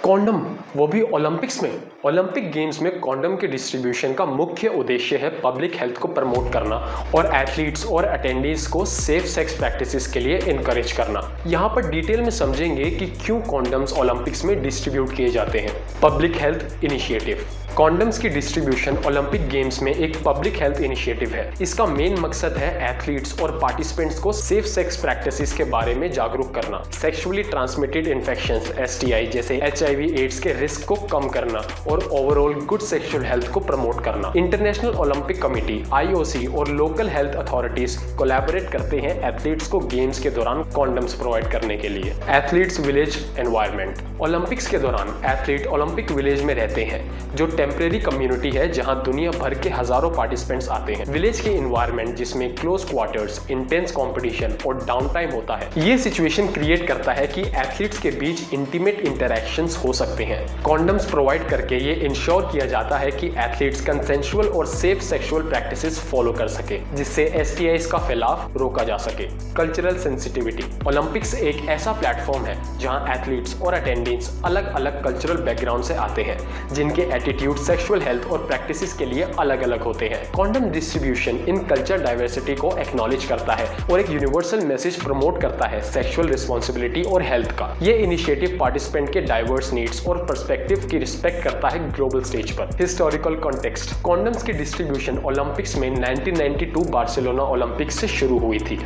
Condom, वो भी Olympics में। ओलंपिक गेम्स में कॉन्डम के डिस्ट्रीब्यूशन का मुख्य उद्देश्य है पब्लिक हेल्थ को प्रमोट करना और एथलीट्स और अटेंडीज को सेफ सेक्स प्रैक्टिसेस के लिए इनकरेज करना। यहाँ पर डिटेल में समझेंगे कि क्यों कॉन्डम्स ओलंपिक्स में डिस्ट्रीब्यूट किए जाते हैं। Public health initiative. कॉन्डम्स की डिस्ट्रीब्यूशन ओलंपिक गेम्स में एक पब्लिक हेल्थ इनिशिएटिव है। इसका मेन मकसद है एथलीट्स और पार्टिसिपेंट्स को सेफ सेक्स प्रैक्टिसेस के बारे में जागरूक करना, सेक्सुअली ट्रांसमिटेड इन्फेक्शंस STI जैसे HIV एड्स के रिस्क को कम करना और ओवरऑल गुड सेक्सुअल हेल्थ को प्रमोट करना। इंटरनेशनल ओलंपिक कमेटी IOC और लोकल हेल्थ अथॉरिटीज कोलैबोरेट करते हैं एथलीट्स को गेम्स के दौरान कॉन्डम्स प्रोवाइड करने के लिए। Athletes village environment. ओलंपिक्स के दौरान एथलीट ओलंपिक विलेज में रहते हैं, जो टेम्परेरी कम्युनिटी है जहां दुनिया भर के हजारों पार्टिसिपेंट्स आते हैं। विलेज के एनवायरनमेंट जिसमें क्लोज क्वार्टर्स, इंटेंस कंपटीशन और डाउन टाइम होता है, ये सिचुएशन क्रिएट करता है कि एथलीट्स के बीच इंटीमेट इंटरैक्शंस हो सकते हैं। कॉन्डम्स प्रोवाइड करके ये इंश्योर किया जाता है कि एथलीट्स कंसेंशुअल और सेफ सेक्सुअल प्रैक्टिसेस फॉलो कर सके, जिससे STIs का फैलाव रोका जा सके। Cultural sensitivity. ओलंपिक्स एक ऐसा प्लेटफॉर्म है जहां एथलीट्स और अटेंडेंट्स अलग अलग कल्चरल बैकग्राउंड से आते हैं, जिनके एटीट्यूड सेक्सुअल हेल्थ और प्रैक्टिसेस के लिए अलग अलग होते हैं। Condom distribution in culture diversity को एक्नॉलेज करता है और एक यूनिवर्सल मैसेज प्रमोट करता है सेक्सुअल रिस्पॉन्सिबिलिटी और हेल्थ का। ये इनिशिएटिव पार्टिसिपेंट के डाइवर्स नीड्स और पर्सपेक्टिव की रिस्पेक्ट करता है ग्लोबल स्टेज पर। Historical context. कॉन्डम्स की डिस्ट्रीब्यूशन ओलंपिक्स में 1992 बार्सिलोना ओलंपिक्स से शुरू हुई थी,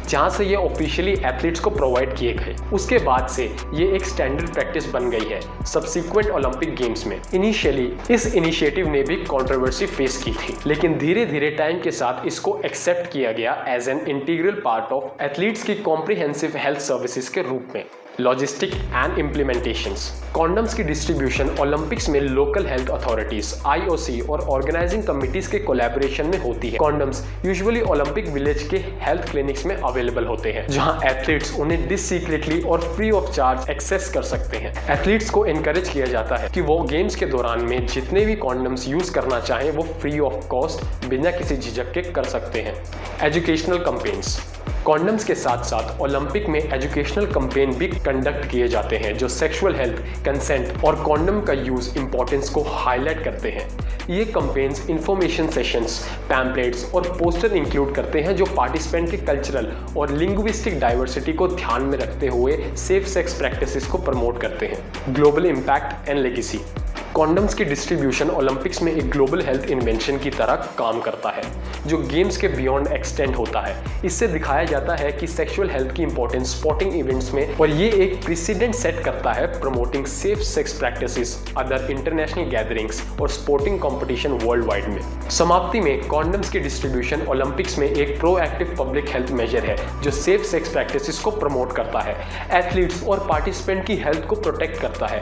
जहां से ये ऑफिशियली एथलीट्स को प्रोवाइड किए गए। उसके बाद से ये एक स्टैंडर्ड प्रैक्टिस बन गई है सब्सिक्वेंट ओलंपिक गेम्स में। इनिशियली इस इनिशिएटिव ने भी कंट्रोवर्सी फेस की थी, लेकिन धीरे धीरे टाइम के साथ इसको एक्सेप्ट किया गया as an integral part of athletes की कॉम्प्रिहेंसिव हेल्थ सर्विसेज के रूप में। Logistic and implementations. कॉन्डम्स की डिस्ट्रीब्यूशन ओलंपिक्स में लोकल हेल्थ अथॉरिटीज IOC और ऑर्गेनाइजिंग कमिटीज के कोलैबोरेशन में होती है। कॉन्डम्स यूजुअली ओलंपिक विलेज के हेल्थ क्लिनिक्स में अवेलेबल होते हैं, जहां एथलीट्स उन्हें डिस्क्रीटली और फ्री ऑफ चार्ज एक्सेस कर सकते हैं। एथलीट्स को एनकरेज किया जाता है कि वो गेम्स के दौरान में जितने भी कॉन्डम्स यूज करना चाहें वो फ्री ऑफ कॉस्ट बिना किसी झिझक के कर सकते हैं। Educational campaigns. कॉन्डम्स के साथ साथ ओलंपिक में एजुकेशनल कैंपेन भी कंडक्ट किए जाते हैं जो सेक्सुअल हेल्थ, कंसेंट और कॉन्डम का यूज इंपॉर्टेंस को हाईलाइट करते हैं। ये कैंपेन्स इंफॉर्मेशन सेशंस, पैम्पलेट्स और पोस्टर इंक्लूड करते हैं जो पार्टिसिपेंट के कल्चरल और लिंग्विस्टिक डाइवर्सिटी को ध्यान में रखते हुए सेफ सेक्स प्रैक्टिसेस को प्रमोट करते हैं। Global impact and legacy. Condoms की डिस्ट्रीब्यूशन ओलंपिक्स में एक ग्लोबल हेल्थ इन्वेंशन की तरह काम करता है, जो गेम्स के बियॉन्ड एक्सटेंड होता है। इससे दिखाया जाता है कि सेक्सुअल हेल्थ की इंपॉर्टेंस स्पोर्टिंग इवेंट्स में, और ये एक प्रेसिडेंट सेट करता है promoting safe sex practices other international gatherings और स्पोर्टिंग कंपटीशन वर्ल्ड वाइड में। समाप्ति में, कॉन्डम्स की डिस्ट्रीब्यूशन ओलंपिक्स में एक प्रोएक्टिव पब्लिक हेल्थ मेजर है जो सेफ सेक्स प्रैक्टिसेस को प्रमोट करता है, एथलीट्स और पार्टिसिपेंट की हेल्थ को प्रोटेक्ट करता है,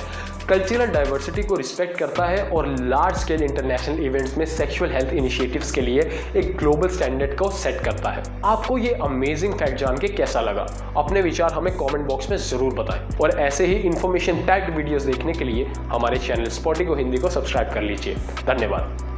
कल्चरल डाइवर्सिटी को रिस्पेक्ट करता है और लार्ज स्केल इंटरनेशनल इवेंट्स में सेक्सुअल हेल्थ इनिशिएटिव्स के लिए एक ग्लोबल स्टैंडर्ड को सेट करता है। आपको ये अमेजिंग फैक्ट जान के कैसा लगा? अपने विचार हमें कमेंट बॉक्स में जरूर बताएं और ऐसे ही इन्फॉर्मेशन पैक्ड वीडियोस देखने के लिए हमारे चैनल स्पॉटिगो हिंदी को सब्सक्राइब कर लीजिए। धन्यवाद।